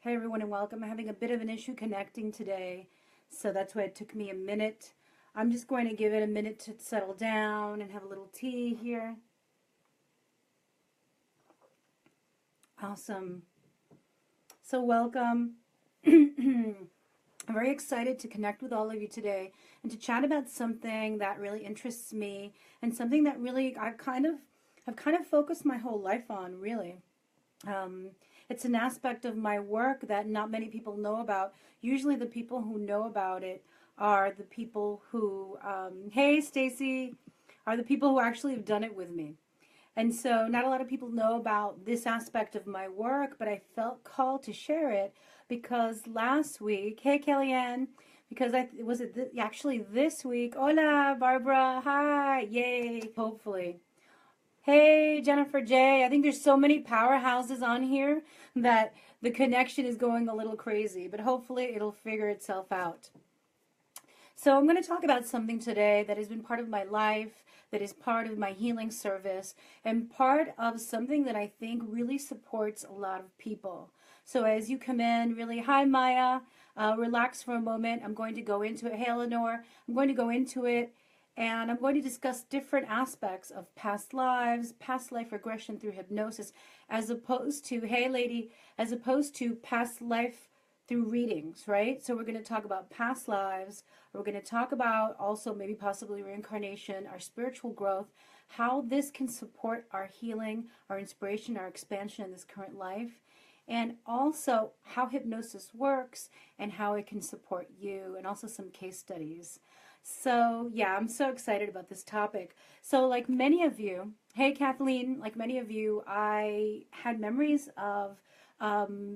Hey everyone and welcome. I'm having a bit of an issue connecting today, so that's why it took me a minute. I'm just going to give it a minute to settle down and have a little tea here. Awesome. So welcome. I'm very excited to connect with all of you today and to chat about something that really interests me and something that really I've kind of focused my whole life on, really. Um, it's an aspect of my work that not many people know about. Usually, the people who know about it are the people who, hey, Stacy, are the people who actually have done it with me. And so, not a lot of people know about this aspect of my work, but I felt called to share it because last week, hey, Kellyanne, because I was it actually this week. Hola, Barbara. Hi, yay. Hopefully. Hey, Jennifer J. I think there's so many powerhouses on here that the connection is going a little crazy, but hopefully it'll figure itself out. So I'm going to talk about something today that has been part of my life, that is part of my healing service, and part of something that I think really supports a lot of people. So as you come in, really, hi Maya, relax for a moment. I'm going to go into it. Hey Eleanor, I'm going to go into it and I'm going to discuss different aspects of past lives, past life regression through hypnosis, as opposed to, hey lady, as opposed to past life through readings, right? So we're going to talk about past lives. We're going to talk about also maybe possibly reincarnation, our spiritual growth, how this can support our healing, our inspiration, our expansion in this current life, and also how hypnosis works and how it can support you, and also some case studies. So, yeah, I'm so excited about this topic. So, like many of you, hey Kathleen, like many of you, I had memories of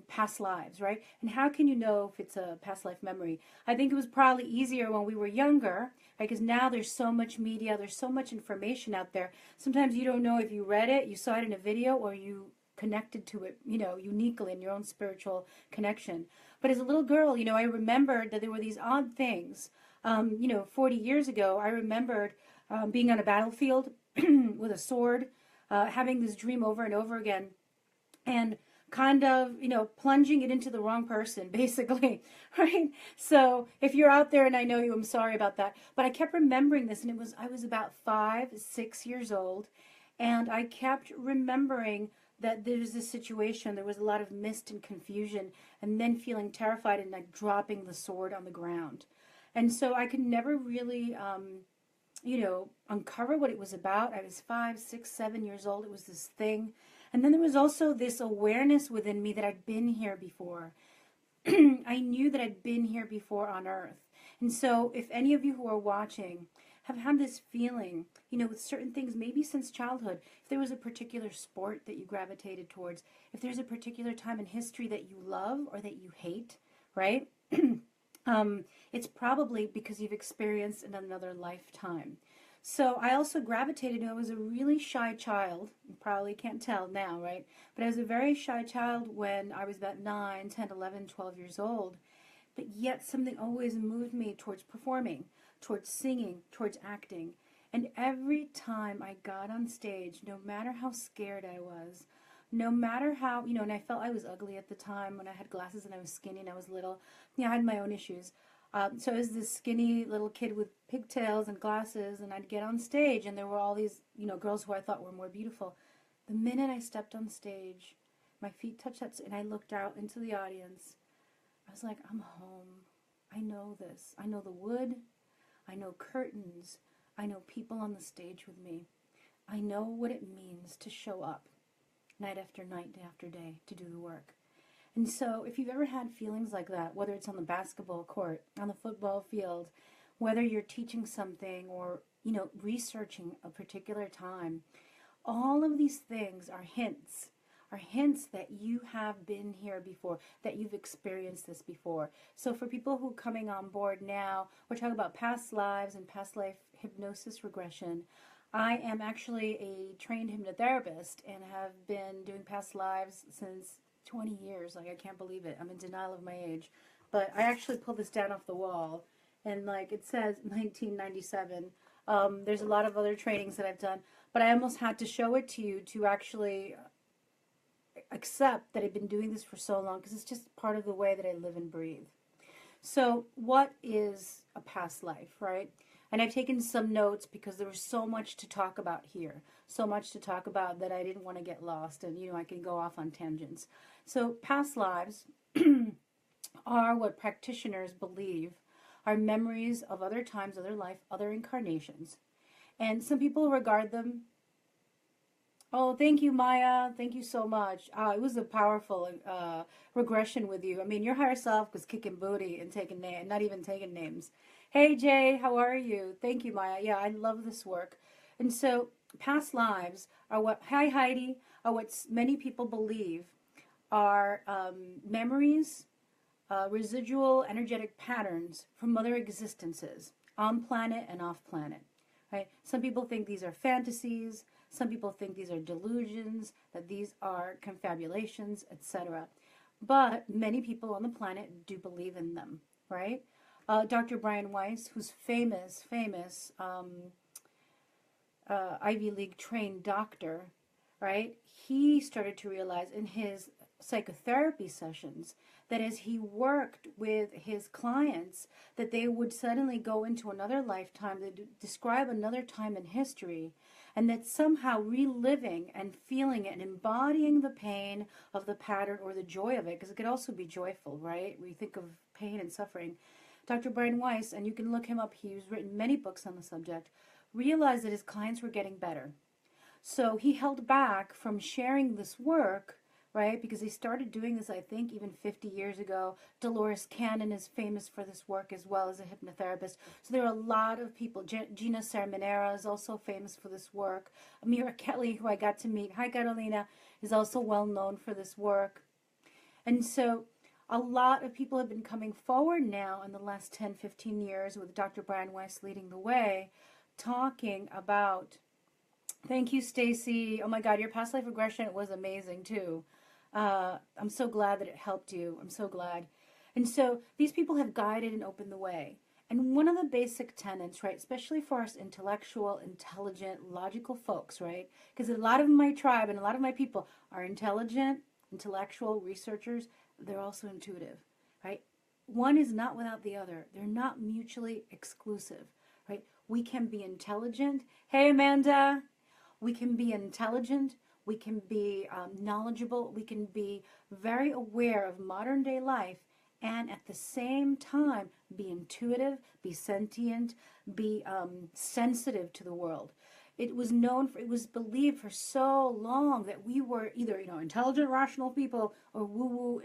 past lives, right? And how can you know if it's a past life memory? I think it was probably easier when we were younger, right? Because now there's so much media, there's so much information out there. Sometimes you don't know if you read it, you saw it in a video, or you connected to it, uniquely in your own spiritual connection. But as a little girl, I remembered that there were these odd things. 40 years ago, I remembered being on a battlefield with a sword, having this dream over and over again, and kind of, plunging it into the wrong person, basically, right? So if you're out there, and I know you, I'm sorry about that, but I kept remembering this, and I was about 5, 6 years old, and I kept remembering that there was this situation, there was a lot of mist and confusion, and then feeling terrified and like dropping the sword on the ground. And so I could never really, uncover what it was about. I was 5, 6, 7 years old. It was this thing. And then there was also this awareness within me that I'd been here before. I knew that I'd been here before on earth. And so if any of you who are watching have had this feeling, with certain things, maybe since childhood, if there was a particular sport that you gravitated towards, if there's a particular time in history that you love or that you hate, right? It's probably because you've experienced in another lifetime. So I also gravitated, I was a really shy child. You probably can't tell now, right? But I was a very shy child when I was about 9, 10, 11, 12 years old. But yet something always moved me towards performing, towards singing, towards acting. And every time I got on stage, no matter how scared I was, no matter how, and I felt I was ugly at the time when I had glasses and I was skinny and I was little. I had my own issues. So I was this skinny little kid with pigtails and glasses, and I'd get on stage, and there were all these, girls who I thought were more beautiful. The minute I stepped on stage, my feet touched that, and I looked out into the audience. I was like, I'm home. I know this. I know the wood. I know curtains. I know people on the stage with me. I know what it means to show up night after night, day after day, to do the work. And so if you've ever had feelings like that, whether it's on the basketball court, on the football field, whether you're teaching something or, researching a particular time, all of these things are hints that you have been here before, that you've experienced this before. So for people who are coming on board now, we're talking about past lives and past life hypnosis regression. I am actually a trained hypnotherapist and have been doing past lives since 20 years. Like, I can't believe it. I'm in denial of my age. But I actually pulled this down off the wall, and like it says 1997. There's a lot of other trainings that I've done, but I almost had to show it to you to actually accept that I've been doing this for so long because it's just part of the way that I live and breathe. So what is a past life, right? And I've taken some notes because there was so much to talk about here, so much to talk about that I didn't want to get lost, and I can go off on tangents. So past lives are what practitioners believe are memories of other times, other life, other incarnations. And some people regard them. Oh, thank you, Maya. Thank you so much. It was a powerful regression with you. I mean, your higher self was kicking booty and not even taking names. Hey, Jay, how are you? Thank you, Maya. Yeah, I love this work. And so, past lives are what, hi, Heidi, are what many people believe are memories, residual energetic patterns from other existences on planet and off planet. Right? Some people think these are fantasies. Some people think these are delusions, that these are confabulations, etc. But many people on the planet do believe in them, right? Dr. Brian Weiss, who's famous Ivy League trained doctor, right? He started to realize in his psychotherapy sessions that as he worked with his clients, that they would suddenly go into another lifetime, they describe another time in history, and that somehow reliving and feeling it and embodying the pain of the pattern or the joy of it, because it could also be joyful, right? We think of pain and suffering. Dr. Brian Weiss, and you can look him up, he's written many books on the subject, realized that his clients were getting better. So he held back from sharing this work, right? Because he started doing this, I think, even 50 years ago. Dolores Cannon is famous for this work as well as a hypnotherapist. So there are a lot of people. Gina Sermonera is also famous for this work. Amira Kelly, who I got to meet, hi Carolina, is also well known for this work. And so a lot of people have been coming forward now in the last 10, 15 years with Dr. Brian Weiss leading the way, talking about, thank you, Stacy. Oh my God, your past life regression was amazing too. I'm so glad that it helped you. I'm so glad. And so these people have guided and opened the way. And one of the basic tenets, right, especially for us intellectual, intelligent, logical folks, right, because a lot of my tribe and a lot of my people are intelligent, intellectual researchers. They're also intuitive, right? One is not without the other. They're not mutually exclusive, right? We can be intelligent. Hey, Amanda. We can be intelligent. We can be knowledgeable. We can be very aware of modern day life and at the same time be intuitive, be sentient, be sensitive to the world. It was believed for so long that we were either, intelligent, rational people or woo-woo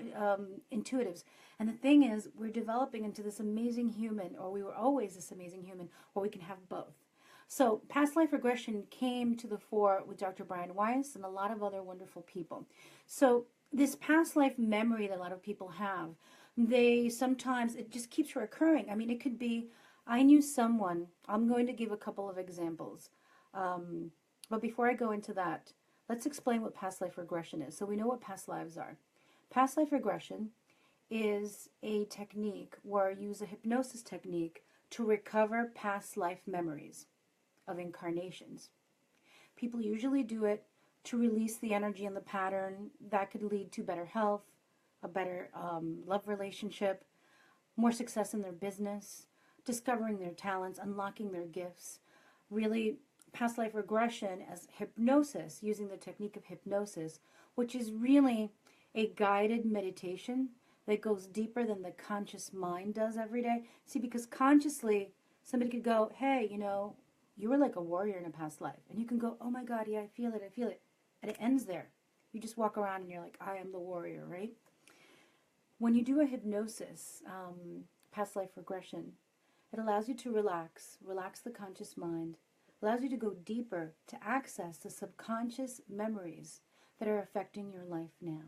intuitives. And the thing is, we're developing into this amazing human, or we were always this amazing human, where we can have both. So past life regression came to the fore with Dr. Brian Weiss and a lot of other wonderful people. So this past life memory that a lot of people have, it just keeps recurring. I mean, it could be, I knew someone, I'm going to give a couple of examples. But before I go into that, let's explain what past life regression is. So we know what past lives are. Past life regression is a technique where you use a hypnosis technique to recover past life memories of incarnations. People usually do it to release the energy and the pattern that could lead to better health, a better love relationship, more success in their business, discovering their talents, unlocking their gifts. Really, past life regression as hypnosis, using the technique of hypnosis, which is really a guided meditation that goes deeper than the conscious mind does every day. See, because consciously, somebody could go, hey, you were like a warrior in a past life. And you can go, oh my God, yeah, I feel it. And it ends there. You just walk around and you're like, I am the warrior, right? When you do a hypnosis, past life regression, it allows you to relax the conscious mind, allows you to go deeper to access the subconscious memories that are affecting your life now.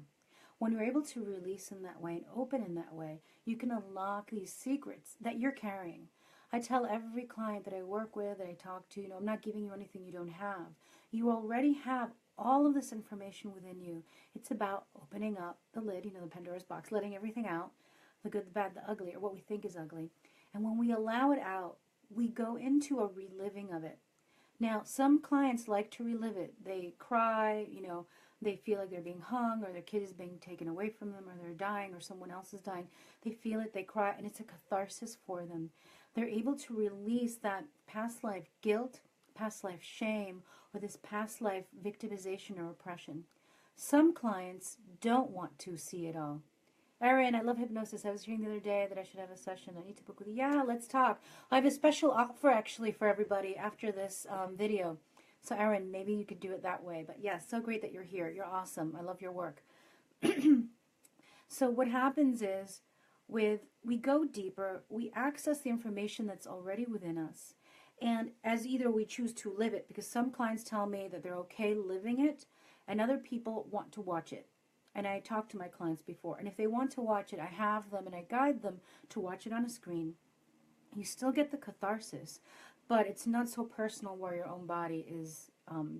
When you're able to release in that way and open in that way, you can unlock these secrets that you're carrying. I tell every client that I work with, that I talk to, I'm not giving you anything you don't have. You already have all of this information within you. It's about opening up the lid, the Pandora's box, letting everything out, the good, the bad, the ugly, or what we think is ugly. And when we allow it out, we go into a reliving of it. Now, some clients like to relive it. They cry, They feel like they're being hung, or their kid is being taken away from them, or they're dying, or someone else is dying. They feel it, they cry, and it's a catharsis for them. They're able to release that past life guilt, past life shame, or this past life victimization or oppression. Some clients don't want to see it all. Erin, I love hypnosis. I was hearing the other day that I should have a session. I need to book with you. Yeah, let's talk. I have a special offer actually for everybody after this video. So Erin, maybe you could do it that way. But yes, so great that you're here. You're awesome. I love your work. So what happens is we go deeper, we access the information that's already within us. And as either we choose to live it, because some clients tell me that they're okay living it, and other people want to watch it. And I talk to my clients before. And if they want to watch it, I have them and I guide them to watch it on a screen. You still get the catharsis, but it's not so personal where your own body is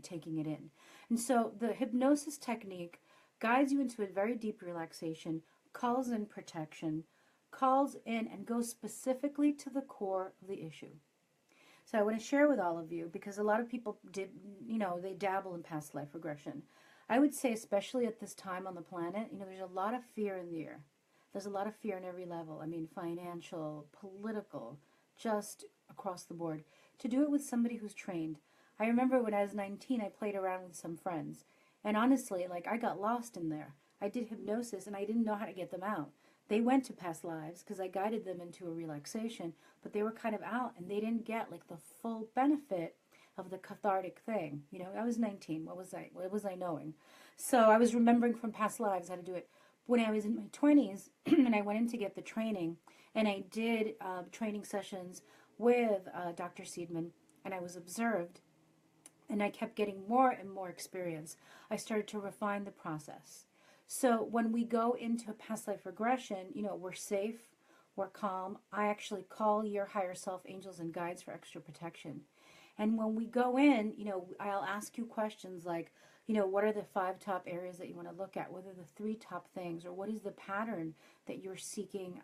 taking it in. And so the hypnosis technique guides you into a very deep relaxation, calls in protection, calls in and goes specifically to the core of the issue. So I want to share with all of you, because a lot of people they dabble in past life regression. I would say, especially at this time on the planet, there's a lot of fear in the air. There's a lot of fear in every level. I mean, financial, political, just across the board. To do it with somebody who's trained. I remember when I was 19, I played around with some friends. And honestly, I got lost in there. I did hypnosis and I didn't know how to get them out. They went to past lives because I guided them into a relaxation, but they were kind of out and they didn't get the full benefit of the cathartic thing. I was 19. What was I knowing? So I was remembering from past lives how to do it. When I was in my 20s and I went in to get the training, and I did training sessions with Dr. Seidman, and I was observed, and I kept getting more and more experience. I started to refine the process. So when we go into a past life regression, we're safe, we're calm. I actually call your higher self, angels, and guides for extra protection. And when we go in, I'll ask you questions like, what are the 5 top areas that you want to look at? What are the 3 top things? Or what is the pattern that you're seeking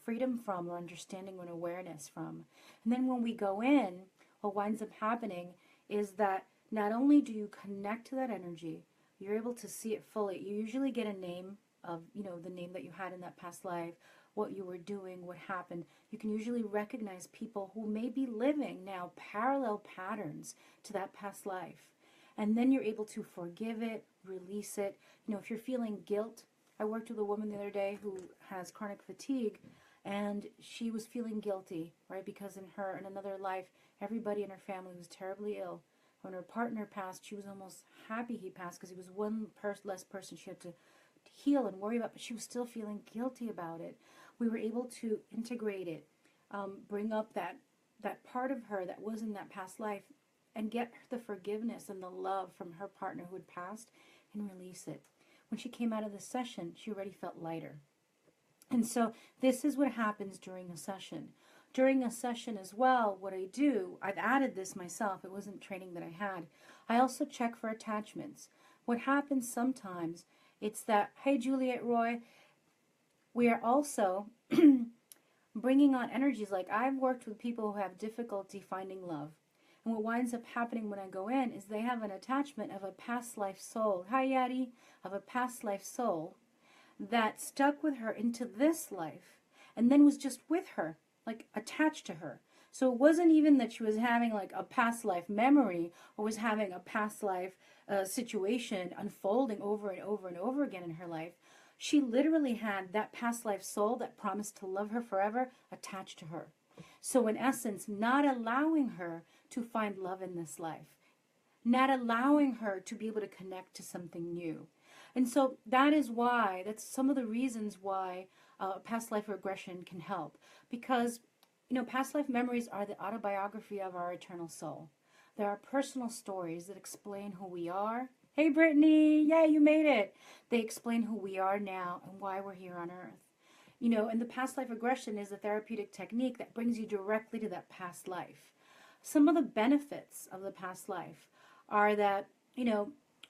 freedom from, or understanding and awareness from? And then when we go in, what winds up happening is that not only do you connect to that energy, you're able to see it fully. You usually get a name of, the name that you had in that past life, what you were doing, what happened. You can usually recognize people who may be living now parallel patterns to that past life. And then you're able to forgive it, release it. If you're feeling guilt, I worked with a woman the other day who has chronic fatigue, and she was feeling guilty, right? Because in another life, everybody in her family was terribly ill. When her partner passed, she was almost happy he passed because he was one less person she had to heal and worry about, but she was still feeling guilty about it. We were able to integrate it, bring up that part of her that was in that past life, and get the forgiveness and the love from her partner who had passed, and release it. When she came out of the session, she already felt lighter. And so this is what happens during a session. During a session as well, what I do, I've added this myself, it wasn't training that I had. I also check for attachments. What happens sometimes, it's that, hey, Juliet Roy, we are also bringing on energies. Like, I've worked with people who have difficulty finding love. And what winds up happening when I go in is they have an attachment of a past life soul, hi Yadi, of a past life soul that stuck with her into this life and then was just with her, attached to her. So it wasn't even that she was having a past life memory or was having a past life situation unfolding over and over and over again in her life. She literally had that past life soul that promised to love her forever attached to her. So in essence, not allowing her to find love in this life, not allowing her to be able to connect to something new. And so that's some of the reasons why past life regression can help. Because, past life memories are the autobiography of our eternal soul. There are personal stories that explain who we are. Hey, Brittany, yay, you made it. They explain who we are now and why we're here on earth. And the past life regression is a therapeutic technique that brings you directly to that past life. Some of the benefits of the past life are that,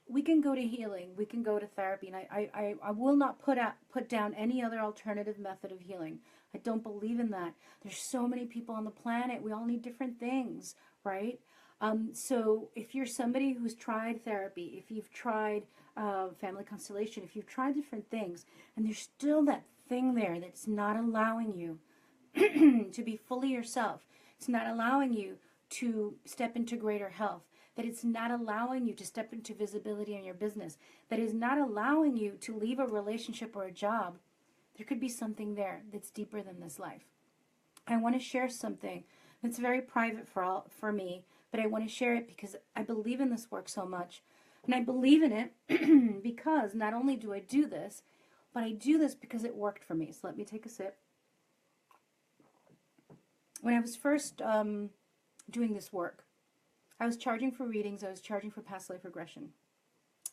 we can go to healing, we can go to therapy, and I will not put down any other alternative method of healing. I don't believe in that. There's so many people on the planet. We all need different things, right? So if you're somebody who's tried therapy, if you've tried family constellation, if you've tried different things and there's still that thing there that's not allowing you to be fully yourself, it's not allowing you to step into greater health, that it's not allowing you to step into visibility in your business, that is not allowing you to leave a relationship or a job, there could be something there that's deeper than this life. I want to share something that's very private for me, but I want to share it because I believe in this work so much. And I believe in it because not only do I do this, but I do this because it worked for me. So let me take a sip. When I was first doing this work, I was charging for readings. I was charging for past life regression.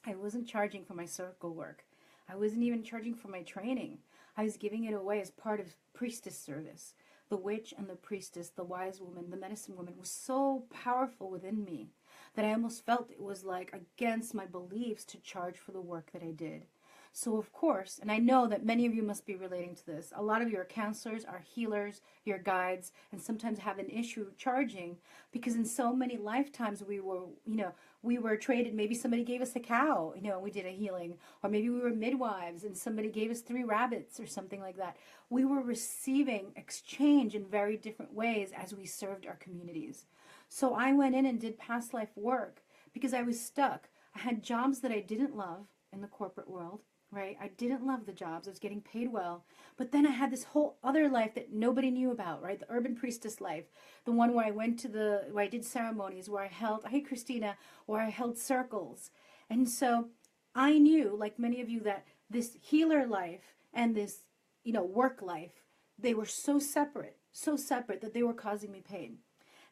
I wasn't charging for my circle work. I wasn't even charging for my training. I was giving it away as part of priestess service. The witch and the priestess, the wise woman, the medicine woman was so powerful within me that I almost felt it was like against my beliefs to charge for the work that I did. So of course, and I know that many of you must be relating to this, a lot of you are counselors, are healers, your guides, and sometimes have an issue charging because in so many lifetimes we were traded. Maybe somebody gave us a cow, and we did a healing, or maybe we were midwives and somebody gave us 3 rabbits or something like that. We were receiving exchange in very different ways as we served our communities. So I went in and did past life work because I was stuck. I had jobs that I didn't love in the corporate world. Right? I didn't love the jobs. I was getting paid well. But then I had this whole other life that nobody knew about, right? The urban priestess life. The one where I went to where I did ceremonies, where I held, hey Christina, where I held circles. And so I knew, like many of you, that this healer life and this, work life, they were so separate that they were causing me pain.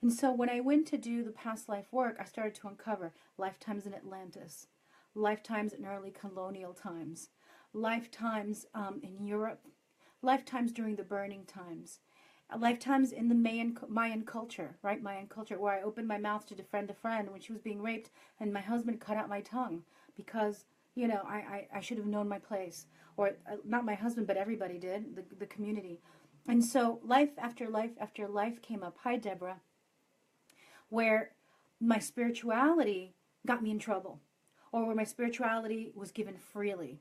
And so when I went to do the past life work, I started to uncover lifetimes in Atlantis, lifetimes in early colonial times, lifetimes in Europe, lifetimes during the burning times, lifetimes in the Mayan culture, right? Mayan culture, where I opened my mouth to defend a friend when she was being raped, and my husband cut out my tongue because, I should have known my place. Or not my husband, but everybody did, the community. And so life after life after life came up. Hi, Deborah. Where my spirituality got me in trouble, or where my spirituality was given freely.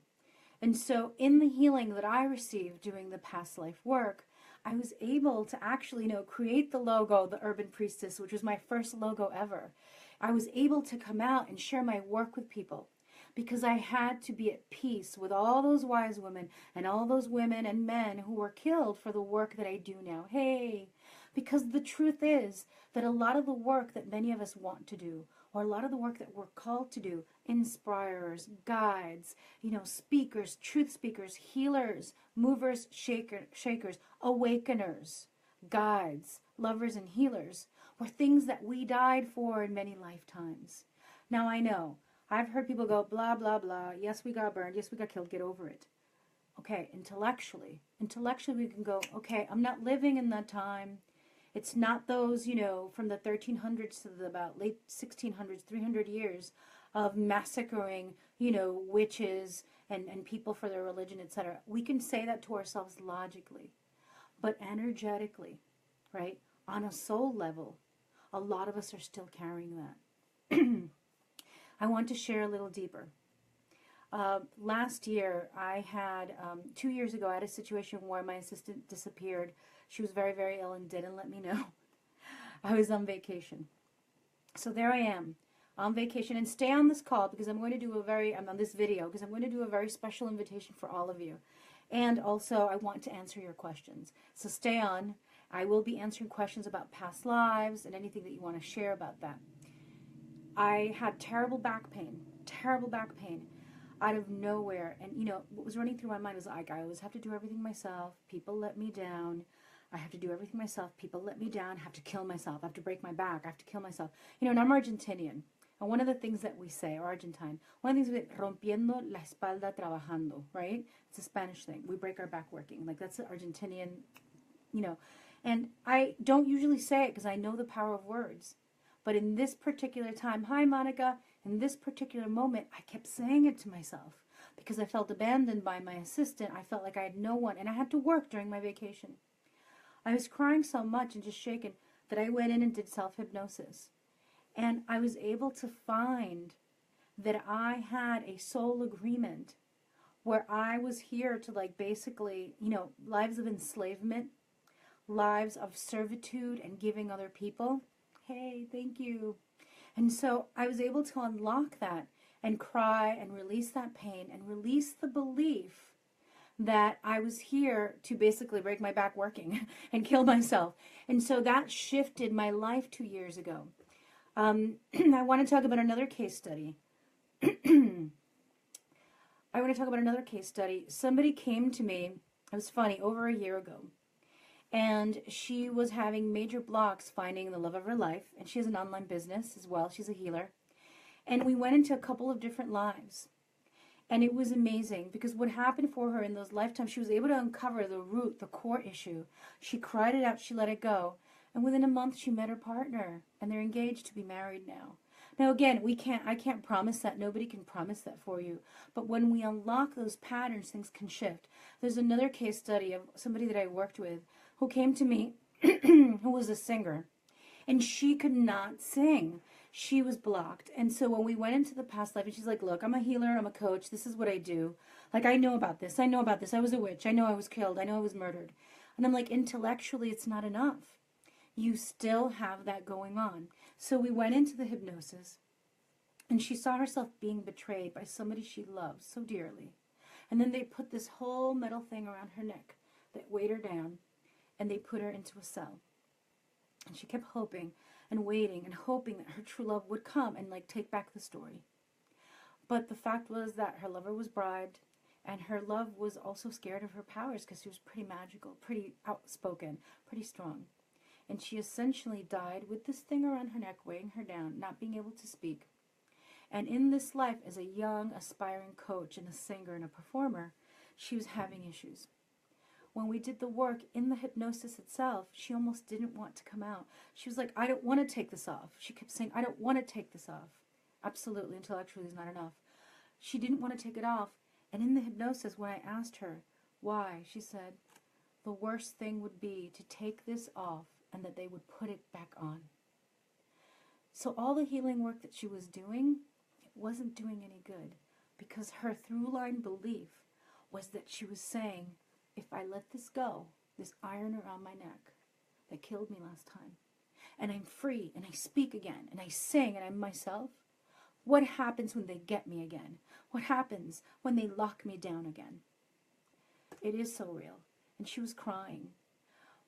And so in the healing that I received doing the past life work, I was able to actually, create the logo, the Urban Priestess, which was my first logo ever. I was able to come out and share my work with people because I had to be at peace with all those wise women and all those women and men who were killed for the work that I do now. Hey, because the truth is that a lot of the work that many of us want to do, or a lot of the work that we're called to do, inspirers, guides, speakers, truth speakers, healers, movers, shakers, awakeners, guides, lovers, and healers, were things that we died for in many lifetimes. Now I know, I've heard people go, blah, blah, blah, yes, we got burned, yes, we got killed, get over it. Okay, intellectually we can go, okay, I'm not living in that time. It's not those, from the 1300s to the about late 1600s, 300 years of massacring, witches and people for their religion, etc. We can say that to ourselves logically, but energetically, right? On a soul level, a lot of us are still carrying that. I want to share a little deeper. Last year, I had, 2 years ago, I had a situation where my assistant disappeared. She was very, very ill and didn't let me know. I was on vacation. So there I am on vacation, and stay on this call because I'm going to do I'm on this video because I'm going to do a very special invitation for all of you. And also I want to answer your questions. So stay on. I will be answering questions about past lives and anything that you want to share about that. I had terrible back pain out of nowhere. And, what was running through my mind was like, I always have to do everything myself. People let me down. I have to do everything myself. People let me down. I have to kill myself. I have to break my back. I have to kill myself. And I'm Argentinian. And one of the things that we say, or Argentine, one of the things we say, rompiendo la espalda trabajando, right? It's a Spanish thing. We break our back working. Like, that's the Argentinian, And I don't usually say it because I know the power of words. But in this particular time, hi Monica, in this particular moment, I kept saying it to myself because I felt abandoned by my assistant. I felt like I had no one, and I had to work during my vacation. I was crying so much and just shaken that I went in and did self-hypnosis. And I was able to find that I had a soul agreement where I was here to like basically, lives of enslavement, lives of servitude and giving other people. Hey, thank you. And so I was able to unlock that and cry and release that pain and release the belief that I was here to basically break my back working and kill myself. And so that shifted my life 2 years ago. I want to talk about another case study. Somebody came to me, it was funny, over a year ago. And she was having major blocks finding the love of her life. And she has an online business as well. She's a healer. And we went into a couple of different lives. And it was amazing because what happened for her in those lifetimes, she was able to uncover the root, the core issue. She cried it out, she let it go. And within a month, she met her partner. And they're engaged to be married now. Now, again, I can't promise that. Nobody can promise that for you. But when we unlock those patterns, things can shift. There's another case study of somebody that I worked with who came to me, who was a singer. And she could not sing. She was blocked. And so when we went into the past life, and she's like, look, I'm a healer, I'm a coach, this is what I do. Like, I know about this, I was a witch, I know I was killed, I know I was murdered. And I'm like, intellectually, it's not enough. You still have that going on. So we went into the hypnosis, and she saw herself being betrayed by somebody she loved so dearly. And then they put this whole metal thing around her neck that weighed her down, and they put her into a cell. And she kept hoping and waiting and hoping that her true love would come and like take back the story. But the fact was that her lover was bribed, and her love was also scared of her powers because she was pretty magical, pretty outspoken, pretty strong. And she essentially died with this thing around her neck weighing her down, not being able to speak. And in this life, as a young, aspiring coach and a singer and a performer, she was having issues. When we did the work in the hypnosis itself, she almost didn't want to come out. She was like, I don't want to take this off. She kept saying, I don't want to take this off. Absolutely, intellectually is not enough. She didn't want to take it off. And in the hypnosis, when I asked her why, she said, the worst thing would be to take this off and that they would put it back on. So all the healing work that she was doing, it wasn't doing any good, because her through-line belief was that she was saying, if I let this go, this iron around my neck that killed me last time, and I'm free, and I speak again, and I sing, and I'm myself, what happens when they get me again? What happens when they lock me down again? It is so real. And she was crying.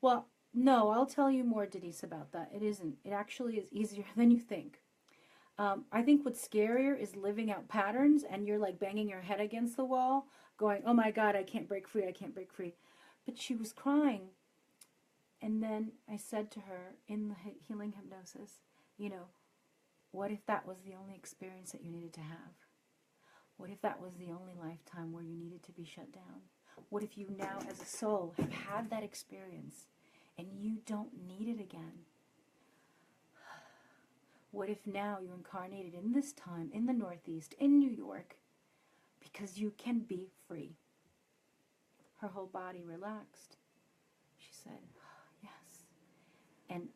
Well, no, I'll tell you more, Denise, about that. It isn't. It actually is easier than you think. I think what's scarier is living out patterns, and you're like banging your head against the wall, going, oh my God, I can't break free, I can't break free. But she was crying. And then I said to her in the healing hypnosis, what if that was the only experience that you needed to have? What if that was the only lifetime where you needed to be shut down? What if you now as a soul have had that experience and you don't need it again? What if now you incarnated in this time, in the Northeast, in New York, because you can be free? Her whole body relaxed. She said, yes. And,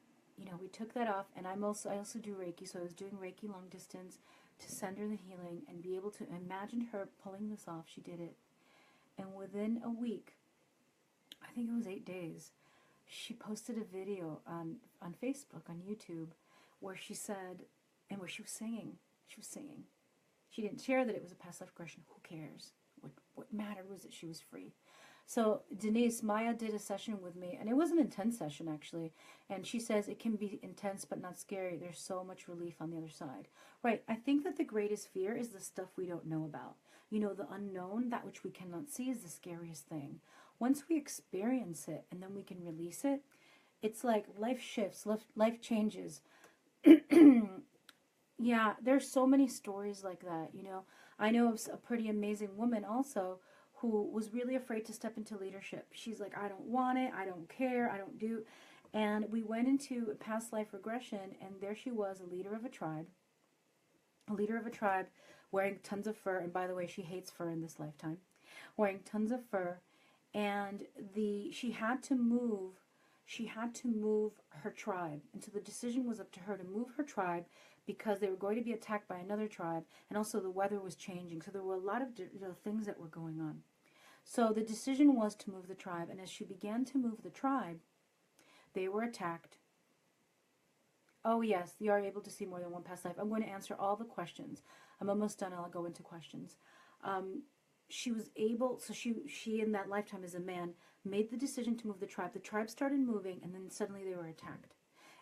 we took that off, and I also do Reiki, so I was doing Reiki long distance to send her the healing and be able to imagine her pulling this off. She did it. And within a week, I think it was 8 days, she posted a video on Facebook, on YouTube, where she said, and where she was singing. She was singing. She didn't share that it was a past life regression. Who cares? What mattered was that she was free. So Denise, Maya did a session with me, and it was an intense session actually, and she says it can be intense but not scary. There's so much relief on the other side. Right, I think that the greatest fear is the stuff we don't know about. The unknown, that which we cannot see, is the scariest thing. Once we experience it and then we can release it, it's like life shifts, life changes. Yeah, there's so many stories like that, I know of a pretty amazing woman also who was really afraid to step into leadership. She's like, I don't want it, I don't care, I don't do. And we went into a past life regression, and there she was, a leader of a tribe, wearing tons of fur. And by the way, she hates fur in this lifetime, wearing tons of fur. And she had to move her tribe. And so the decision was up to her to move her tribe because they were going to be attacked by another tribe, and also the weather was changing. So there were a lot of things that were going on. So the decision was to move the tribe, and as she began to move the tribe, they were attacked. Oh yes, you are able to see more than one past life. I'm going to answer all the questions. I'm almost done. I'll go into questions. She was able, so she in that lifetime as a man made the decision to move the tribe. The tribe started moving, and then suddenly they were attacked.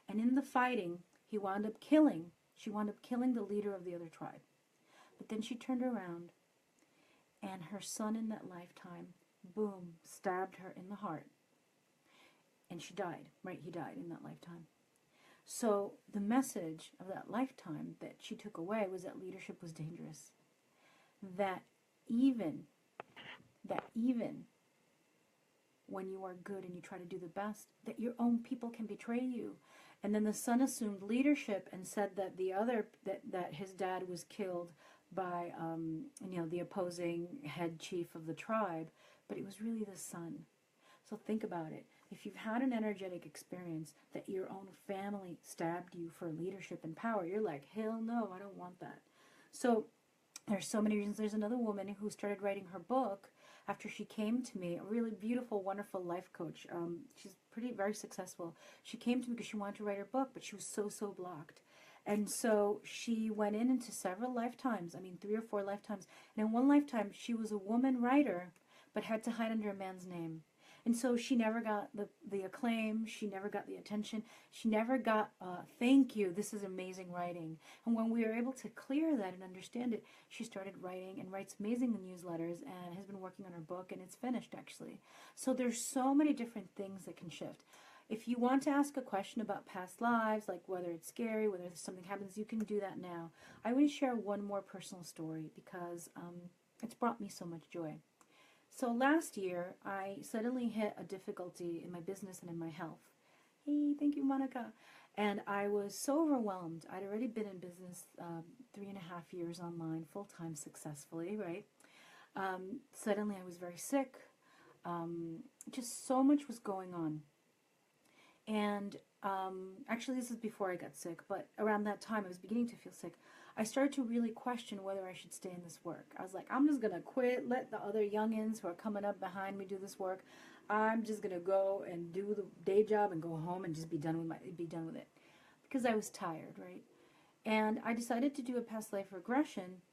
And in the fighting, she wound up killing the leader of the other tribe. But then she turned around, and her son in that lifetime, boom, stabbed her in the heart. And she died, right? He died in that lifetime. So the message of that lifetime that she took away was that leadership was dangerous. That even when you are good and you try to do the best, that your own people can betray you. And then the son assumed leadership and said that that his dad was killed by the opposing head chief of the tribe, but it was really the son. So think about it. If you've had an energetic experience that your own family stabbed you for leadership and power, you're like, hell no, I don't want that. So there's so many reasons. There's another woman who started writing her book after she came to me, a really beautiful, wonderful life coach. She's very successful. She came to me because she wanted to write her book, but she was so blocked. And so she went into several lifetimes, 3 or 4 lifetimes. And in one lifetime, she was a woman writer, but had to hide under a man's name. And so she never got the acclaim, she never got the attention, she never got, thank you, this is amazing writing. And when we were able to clear that and understand it, she started writing and writes amazing newsletters and has been working on her book, and it's finished actually. So there's so many different things that can shift. If you want to ask a question about past lives, like whether it's scary, whether something happens, you can do that now. I want to share one more personal story because it's brought me so much joy. So last year, I suddenly hit a difficulty in my business and in my health. Hey, thank you, Monica. And I was so overwhelmed. I'd already been in business 3.5 years online, full-time successfully, right? Suddenly I was very sick. Just so much was going on. And actually this is before I got sick, but around that time I was beginning to feel sick. I started to really question whether I should stay in this work. I was like, I'm just going to quit, let the other youngins who are coming up behind me do this work. I'm just going to go and do the day job and go home and just be done with it. Because I was tired, right? And I decided to do a past life regression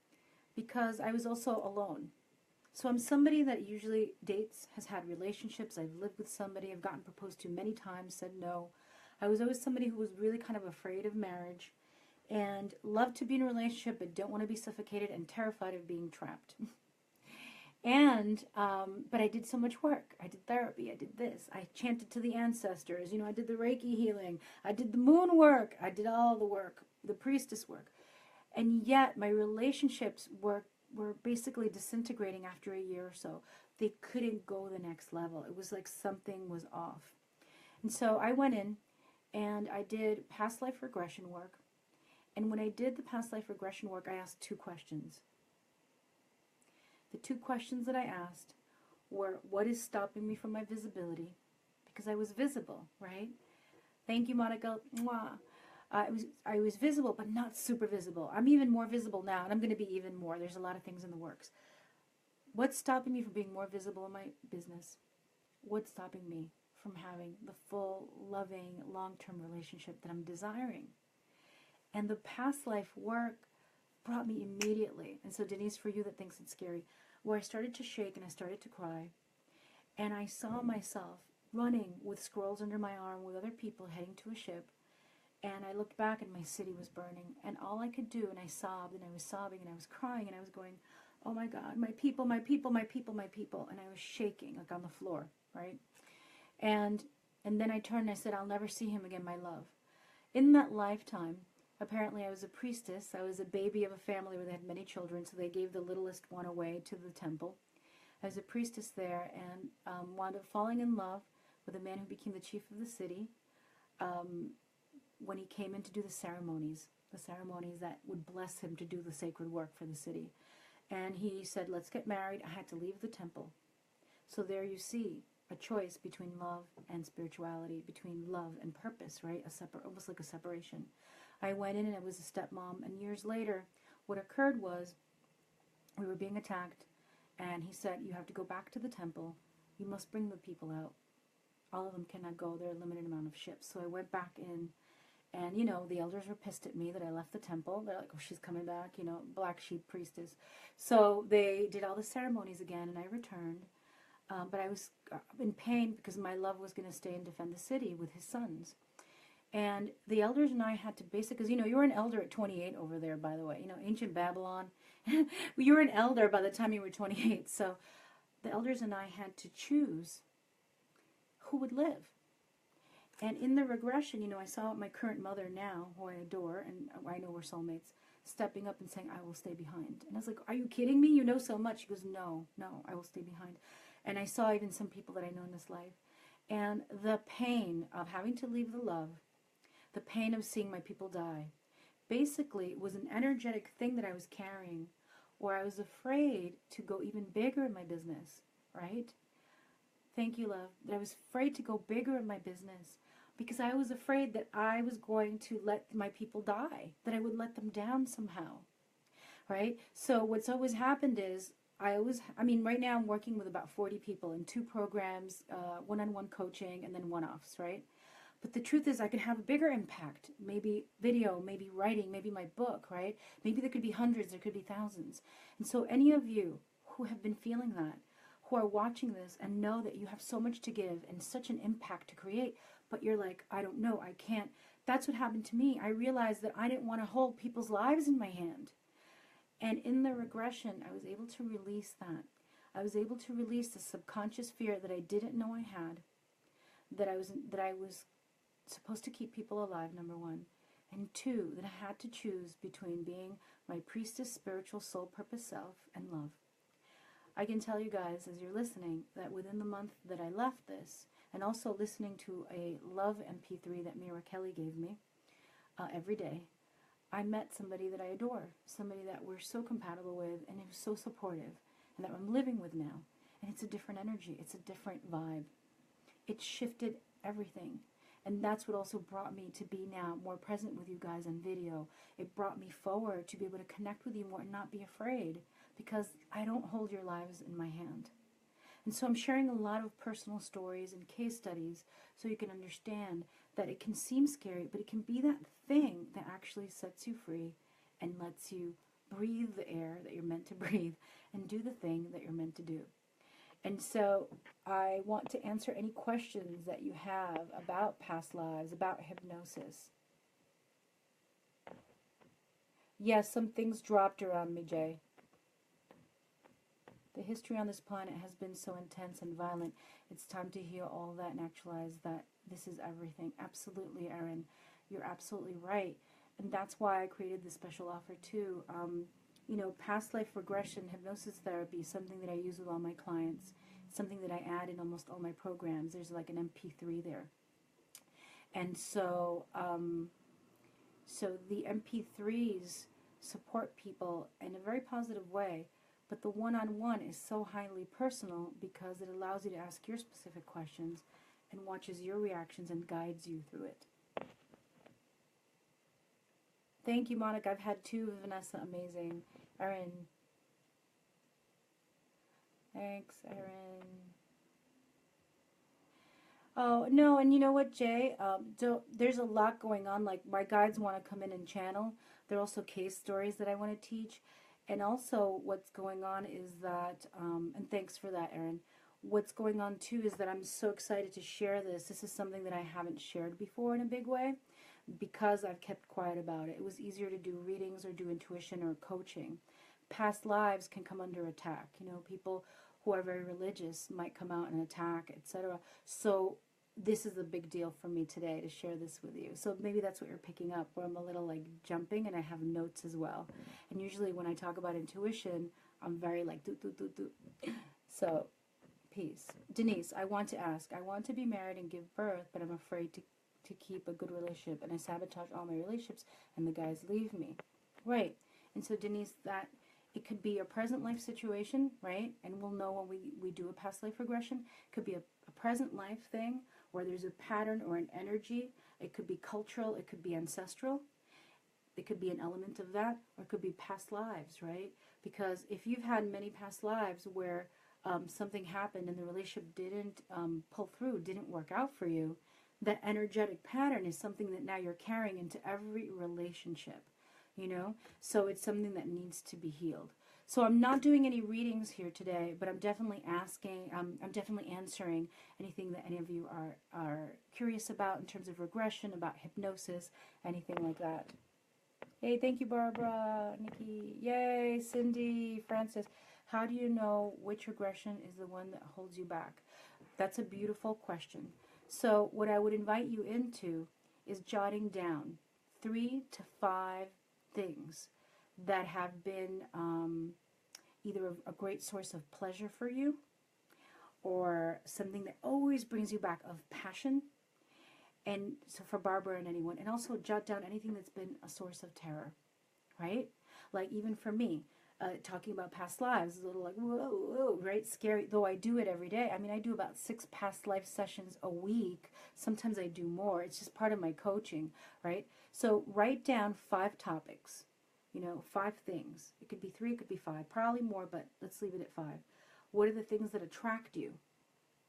because I was also alone. So I'm somebody that usually dates, has had relationships, I've lived with somebody, I've gotten proposed to many times, said no. I was always somebody who was really kind of afraid of marriage and loved to be in a relationship but don't want to be suffocated and terrified of being trapped. And, but I did so much work. I did therapy, I did this, I chanted to the ancestors, I did the Reiki healing, I did the moon work, I did all the work, the priestess work. And yet my relationships were basically disintegrating after a year or so. They couldn't go the next level. It was like something was off. And so I went in and I did past life regression work. And when I did the past life regression work, I asked 2 questions. The 2 questions that I asked were, what is stopping me from my visibility? Because I was visible, right? Thank you, Monica. Mwah. I was visible, but not super visible. I'm even more visible now, and I'm going to be even more. There's a lot of things in the works. What's stopping me from being more visible in my business? What's stopping me from having the full, loving, long-term relationship that I'm desiring? And the past life work brought me immediately. And so Denise, for you that thinks it's scary, where I started to shake and I started to cry, and I saw myself running with scrolls under my arm with other people heading to a ship. And I looked back and my city was burning. And all I could do, and I sobbed and I was sobbing and I was crying and I was going, oh my God, my people, my people, my people, my people. And I was shaking like on the floor, right? And then I turned and I said, I'll never see him again, my love. In that lifetime, apparently I was a priestess. I was a baby of a family where they had many children, so they gave the littlest one away to the temple. I was a priestess there and wound up falling in love with a man who became the chief of the city. When he came in to do the ceremonies that would bless him to do the sacred work for the city. And he said, let's get married. I had to leave the temple. So there you see a choice between love and spirituality, between love and purpose, right? Almost like a separation. I went in and I was a stepmom. And years later, what occurred was we were being attacked. And he said, you have to go back to the temple. You must bring the people out. All of them cannot go. There are a limited amount of ships. So I went back in. And, you know, the elders were pissed at me that I left the temple. They're like, oh, she's coming back, you know, black sheep priestess. So they did all the ceremonies again, and I returned. But I was in pain because my love was going to stay and defend the city with his sons. And the elders and I had to basically, because, you know, you were an elder at 28 over there, by the way. You know, ancient Babylon. You were an elder by the time you were 28. So the elders and I had to choose who would live. And in the regression, you know, I saw my current mother now, who I adore, and I know we're soulmates, stepping up and saying, I will stay behind. And I was like, are you kidding me? You know so much. She goes, no, I will stay behind. And I saw even some people that I know in this life. And the pain of having to leave the love, the pain of seeing my people die, basically it was an energetic thing that I was carrying, where I was afraid to go even bigger in my business, right? Thank you, love. That I was afraid to go bigger in my business because I was afraid that I was going to let my people die, that I would let them down somehow, right? So what's always happened is right now I'm working with about 40 people in 2 programs, one-on-one coaching and then one-offs, right? But the truth is I could have a bigger impact, maybe video, maybe writing, maybe my book, right? Maybe there could be hundreds, there could be thousands. And so any of you who have been feeling that, who are watching this and know that you have so much to give and such an impact to create, but you're like, I don't know, I can't. That's what happened to me. I realized that I didn't want to hold people's lives in my hand. And in the regression, I was able to release that. I was able to release the subconscious fear that I didn't know I had, that I was supposed to keep people alive, number 1. And 2, that I had to choose between being my priestess, spiritual, soul purpose self, and love. I can tell you guys, as you're listening, that within the month that I left this, and also listening to a love MP3 that Mira Kelly gave me every day, I met somebody that I adore, somebody that we're so compatible with, and who's so supportive, and that I'm living with now. And it's a different energy. It's a different vibe. It shifted everything. And that's what also brought me to be now more present with you guys on video. It brought me forward to be able to connect with you more and not be afraid, because I don't hold your lives in my hand. And so I'm sharing a lot of personal stories and case studies so you can understand that it can seem scary, but it can be that thing that actually sets you free and lets you breathe the air that you're meant to breathe and do the thing that you're meant to do. And so I want to answer any questions that you have about past lives, about hypnosis. Yes, some things dropped around me, Jay. The history on this planet has been so intense and violent. It's time to heal all that and actualize that this is everything. Absolutely, Erin. You're absolutely right. And that's why I created this special offer too. You know, past life regression, hypnosis therapy is something that I use with all my clients. It's something that I add in almost all my programs. There's like an MP3 there. And so, so the MP3s support people in a very positive way. But the one-on-one is so highly personal because it allows you to ask your specific questions and watches your reactions and guides you through it. Thank you, Monica. I've had 2 of Vanessa. Amazing. Erin. Thanks, Erin. Oh, no, and you know what, Jay? There's a lot going on. Like, my guides want to come in and channel. There are also case stories that I want to teach. And also what's going on is that, and thanks for that, Erin, what's going on too is that I'm so excited to share this. This is something that I haven't shared before in a big way because I've kept quiet about it. It was easier to do readings or do intuition or coaching. Past lives can come under attack. You know, people who are very religious might come out and attack, etc. So this is a big deal for me today to share this with you. So maybe that's what you're picking up, where I'm a little like jumping and I have notes as well. And usually when I talk about intuition, I'm very like do. So peace. Denise, I want to ask, I want to be married and give birth, but I'm afraid to keep a good relationship, and I sabotage all my relationships and the guys leave me. Right. And so Denise, that it could be a present life situation, right? And we'll know when we do a past life regression. It could be a present life thing where there's a pattern or an energy. It could be cultural. It could be ancestral. It could be an element of that, or it could be past lives, right? Because if you've had many past lives where something happened and the relationship didn't pull through, didn't work out for you, that energetic pattern is something that now you're carrying into every relationship, you know? So it's something that needs to be healed. So I'm not doing any readings here today, but I'm definitely asking, I'm definitely answering anything that any of you are curious about in terms of regression, about hypnosis, anything like that. Hey, thank you, Barbara, Nikki. Yay, Cindy, Francis. How do you know which regression is the one that holds you back? That's a beautiful question. So what I would invite you into is jotting down 3 to 5 things that have been either a great source of pleasure for you or something that always brings you back of passion. And so for Barbara and anyone, and also jot down anything that's been a source of terror, right? Like even for me, talking about past lives is a little like, whoa, whoa, right? Scary, though I do it every day. I mean, I do about 6 past life sessions a week. Sometimes I do more. It's just part of my coaching, right? So write down 5 topics, 5 things. It could be 3, it could be 5, probably more, but let's leave it at 5. What are the things that attract you?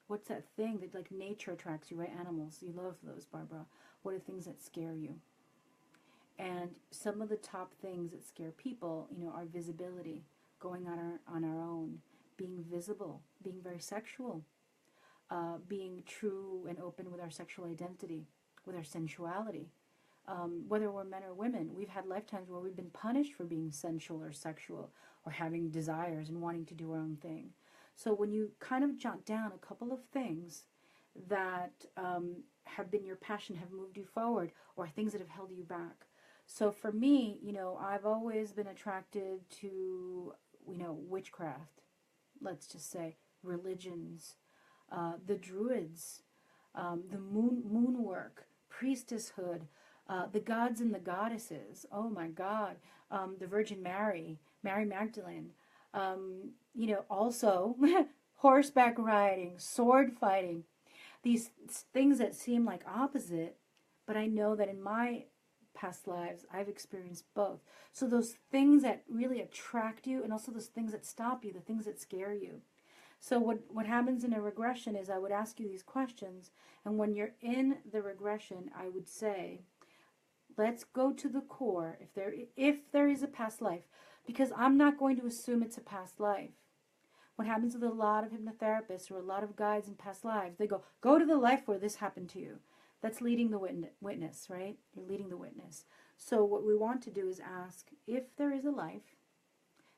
What's that thing that, like, nature attracts you, right? Animals, you love those, Barbara. What are things that scare you? And some of the top things that scare people, are visibility, going on our own, being visible, being very sexual, being true and open with our sexual identity, with our sensuality. Whether we're men or women, we've had lifetimes where we've been punished for being sensual or sexual or having desires and wanting to do our own thing. So when you kind of jot down a couple of things that have been your passion, have moved you forward, or things that have held you back. So for me, I've always been attracted to, witchcraft, let's just say, religions, the druids, the moon work, priestesshood, the gods and the goddesses, oh my God, the Virgin Mary, Mary Magdalene, also horseback riding, sword fighting, these things that seem like opposite, but I know that in my past lives, I've experienced both. So those things that really attract you and also those things that stop you, the things that scare you. So what happens in a regression is I would ask you these questions, and when you're in the regression, I would say, let's go to the core, if there is a past life, because I'm not going to assume it's a past life. What happens with a lot of hypnotherapists or a lot of guides in past lives, they go to the life where this happened to you. That's leading the witness, right? You're leading the witness. So what we want to do is ask, if there is a life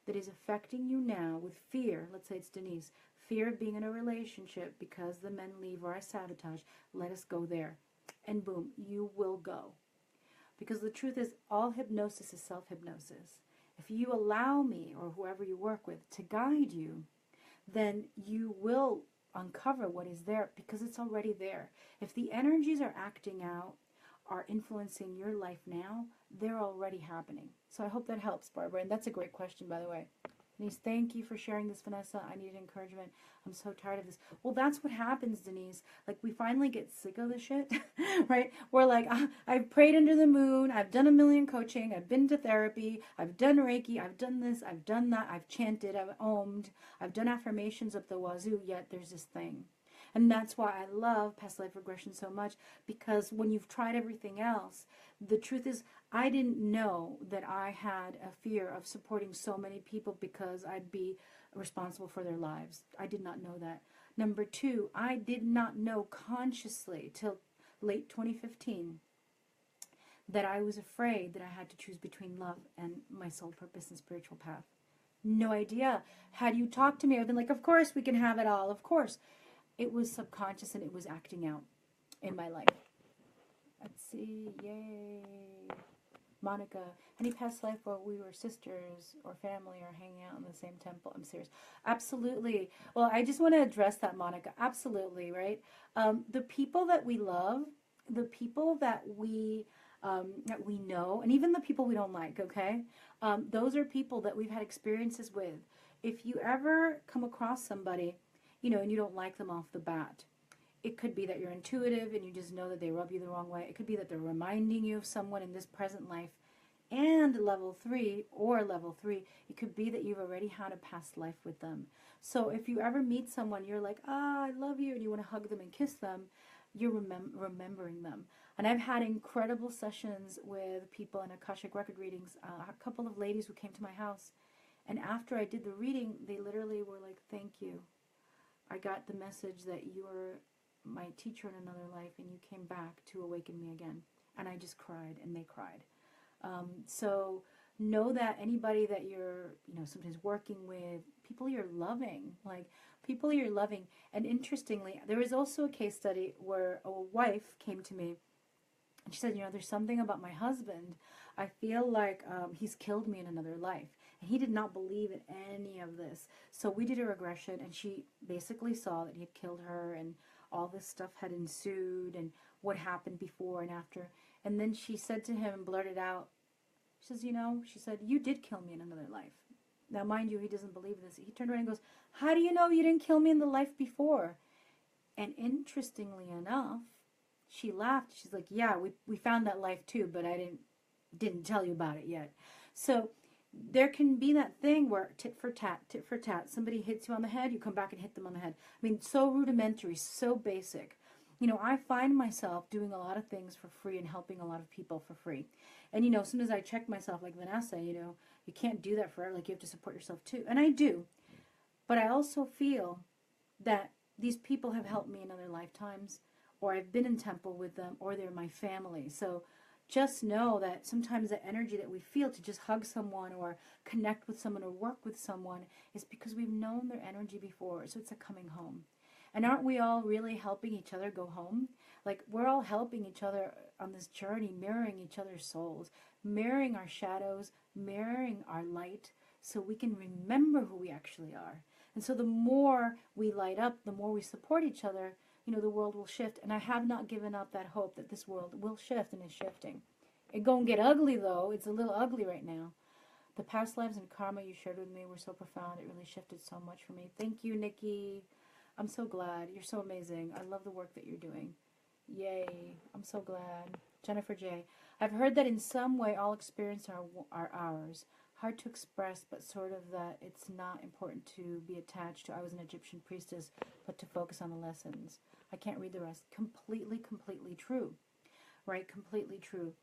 that is affecting you now with fear, let's say it's Denise, fear of being in a relationship because the men leave or I sabotage, let us go there. And boom, you will go. Because the truth is, all hypnosis is self-hypnosis. If you allow me or whoever you work with to guide you, then you will uncover what is there because it's already there. If the energies are acting out, are influencing your life now, they're already happening. So I hope that helps, Barbara. And that's a great question, by the way. Denise, thank you for sharing this, Vanessa. I need encouragement. I'm so tired of this. Well, that's what happens, Denise. Like, we finally get sick of the shit, right? We're like, I've prayed under the moon. I've done a million coaching. I've been to therapy. I've done Reiki. I've done this. I've done that. I've chanted. I've ommed. I've done affirmations up the wazoo, yet there's this thing. And that's why I love past life regression so much, because when you've tried everything else, the truth is I didn't know that I had a fear of supporting so many people because I'd be responsible for their lives. I did not know that. Number 2, I did not know consciously till late 2015 that I was afraid that I had to choose between love and my soul purpose and spiritual path. No idea. Had you talked to me, I'd been like, of course we can have it all, of course. It was subconscious and it was acting out in my life. Let's see, yay. Monica, any past life where we were sisters or family or hanging out in the same temple? I'm serious. Absolutely. Well, I just want to address that, Monica. Absolutely, right? The people that we love, the people that we know, and even the people we don't like, okay? Those are people that we've had experiences with. If you ever come across somebody, and you don't like them off the bat, it could be that you're intuitive and you just know that they rub you the wrong way. It could be that they're reminding you of someone in this present life. and level 3 or level 3, it could be that you've already had a past life with them. So if you ever meet someone, you're like, I love you, and you want to hug them and kiss them, you're remembering them. And I've had incredible sessions with people in Akashic Record readings. A couple of ladies who came to my house, and after I did the reading, they literally were like, thank you. I got the message that you were my teacher in another life, and you came back to awaken me again. And I just cried, and they cried. So know that anybody that you're, sometimes working with, people you're loving, And interestingly, there was also a case study where a wife came to me, and she said, there's something about my husband. I feel like he's killed me in another life. And he did not believe in any of this. So we did a regression, and she basically saw that he had killed her, and all this stuff had ensued, and what happened before and after. And then she said to him, blurted out, she says, she said, you did kill me in another life. Now, mind you, he doesn't believe this. He turned around and goes, how do you know you didn't kill me in the life before? And interestingly enough, she laughed. She's like, yeah, we found that life too, but I didn't tell you about it yet. So there can be that thing where tit for tat, somebody hits you on the head, you come back and hit them on the head. I mean, so rudimentary, so basic. I find myself doing a lot of things for free and helping a lot of people for free. And, sometimes I check myself, like Vanessa, you can't do that forever. Like, you have to support yourself too. And I do. But I also feel that these people have helped me in other lifetimes, or I've been in temple with them, or they're my family. So just know that sometimes the energy that we feel to just hug someone or connect with someone or work with someone is because we've known their energy before. So it's a coming home. And aren't we all really helping each other go home? Like, we're all helping each other on this journey, mirroring each other's souls, mirroring our shadows, mirroring our light, so we can remember who we actually are. And so the more we light up, the more we support each other, the world will shift. And I have not given up that hope that this world will shift, and is shifting. It gonna get ugly, though. It's a little ugly right now. The past lives and karma you shared with me were so profound. It really shifted so much for me. Thank you, Nikki. I'm so glad. You're so amazing. I love the work that you're doing. Yay. I'm so glad. Jennifer J. I've heard that in some way all experience are ours. Hard to express, but sort of that it's not important to be attached to I was an Egyptian priestess, but to focus on the lessons. I can't read the rest. Completely true. Right? Completely true.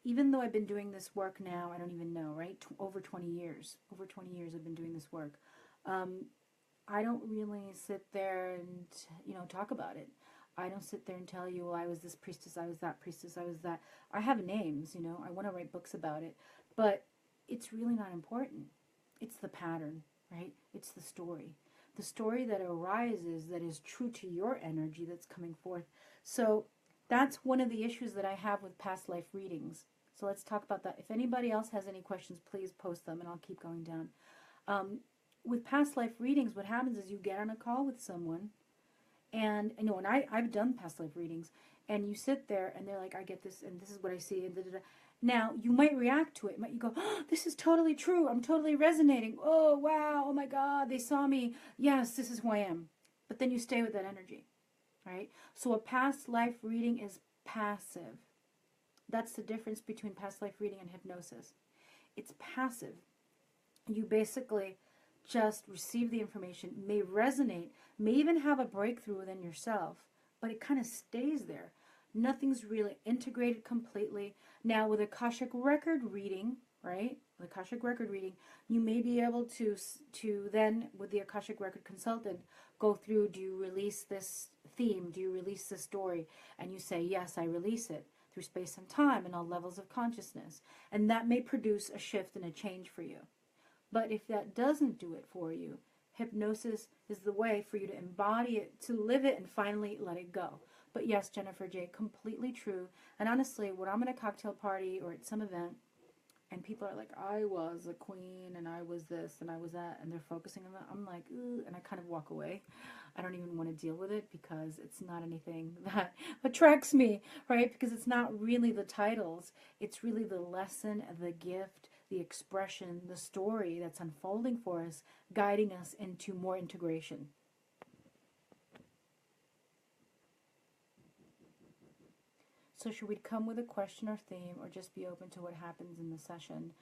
Even though I've been doing this work now, I don't even know, right? Over 20 years. Over 20 years I've been doing this work. I don't really sit there and, talk about it. I don't sit there and tell you, well, I was this priestess, I was that priestess, I was that. I have names, I want to write books about it. But it's really not important. It's the pattern, right? It's the story. The story that arises that is true to your energy that's coming forth. So that's one of the issues that I have with past life readings. So let's talk about that. If anybody else has any questions, please post them and I'll keep going down. With past life readings, what happens is you get on a call with someone, and I've done past life readings, and you sit there and they're like, I get this, and this is what I see, and da-da-da. Now, you might react to it. You go, oh, this is totally true. I'm totally resonating. Oh, wow. Oh, my God. They saw me. Yes, this is who I am. But then you stay with that energy, right? So a past life reading is passive. That's the difference between past life reading and hypnosis. It's passive. You basically just receive the information, may resonate, may even have a breakthrough within yourself, but it kind of stays there. Nothing's really integrated completely. Now, with Akashic Record reading, right? With Akashic Record reading, you may be able to then, with the Akashic Record consultant, go through, do you release this theme? Do you release this story? And you say, yes, I release it through space and time and all levels of consciousness. And that may produce a shift and a change for you. But if that doesn't do it for you, hypnosis is the way for you to embody it, to live it, and finally let it go. But yes, Jennifer J., completely true. And honestly, when I'm at a cocktail party or at some event, and people are like, I was a queen, and I was this, and I was that, and they're focusing on that, I'm like, ooh, and I kind of walk away. I don't even want to deal with it because it's not anything that attracts me, right? Because it's not really the titles. It's really the lesson, the gift, the expression, the story that's unfolding for us, guiding us into more integration. So should we come with a question or theme, or just be open to what happens in the session?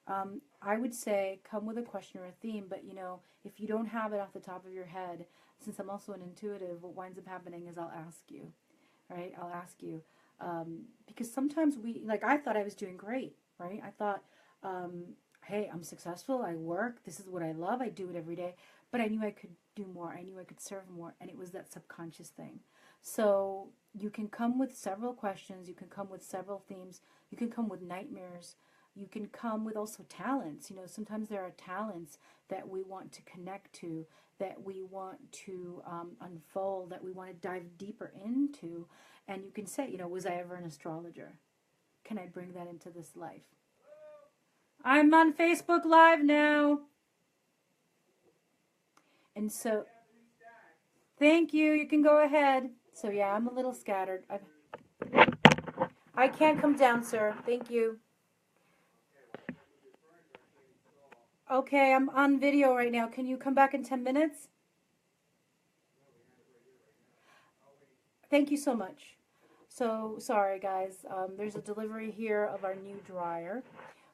I would say come with a question or a theme, but if you don't have it off the top of your head, since I'm also an intuitive, what winds up happening is I'll ask you, right? I'll ask you. Because sometimes I thought I was doing great, right? I thought, hey, I'm successful, I work, this is what I love, I do it every day, but I knew I could do more, I knew I could serve more, and it was that subconscious thing. So you can come with several questions, you can come with several themes, you can come with nightmares, you can come with also talents. Sometimes there are talents that we want to connect to, that we want to unfold, that we want to dive deeper into. And you can say, was I ever an astrologer? Can I bring that into this life? I'm on Facebook Live now. And so, thank you. You can go ahead. So yeah, I'm a little scattered. I can't come down, sir. Thank you. Okay, I'm on video right now. Can you come back in 10 minutes? Thank you so much. So, sorry guys. There's a delivery here of our new dryer.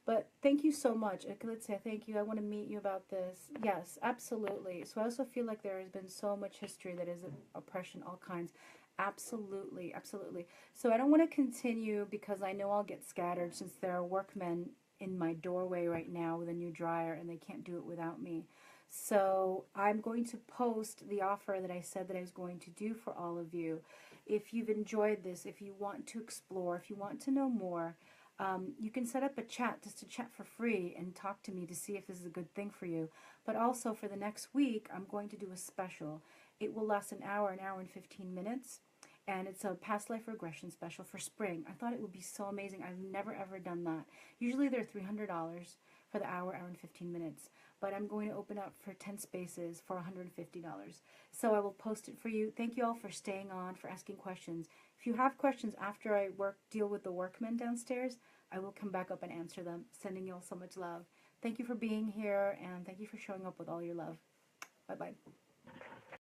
But thank you so much. Let's say thank you. I want to meet you about this. Yes, absolutely. So I also feel like there has been so much history that is oppression, all kinds. Absolutely, absolutely. So I don't want to continue because I know I'll get scattered since there are workmen in my doorway right now with a new dryer and they can't do it without me. So I'm going to post the offer that I said that I was going to do for all of you. If you've enjoyed this, if you want to explore, if you want to know more, you can set up a chat just to chat for free and talk to me to see if this is a good thing for you. But also for the next week, I'm going to do a special. It will last an hour and 15 minutes. And it's a past life regression special for spring. I thought it would be so amazing. I've never ever done that. Usually they're $300 for the hour and 15 minutes. But I'm going to open up for 10 spaces for $150. So I will post it for you. Thank you all for staying on, for asking questions. If you have questions after I deal with the workmen downstairs, I will come back up and answer them. Sending you all so much love. Thank you for being here, and thank you for showing up with all your love. Bye-bye.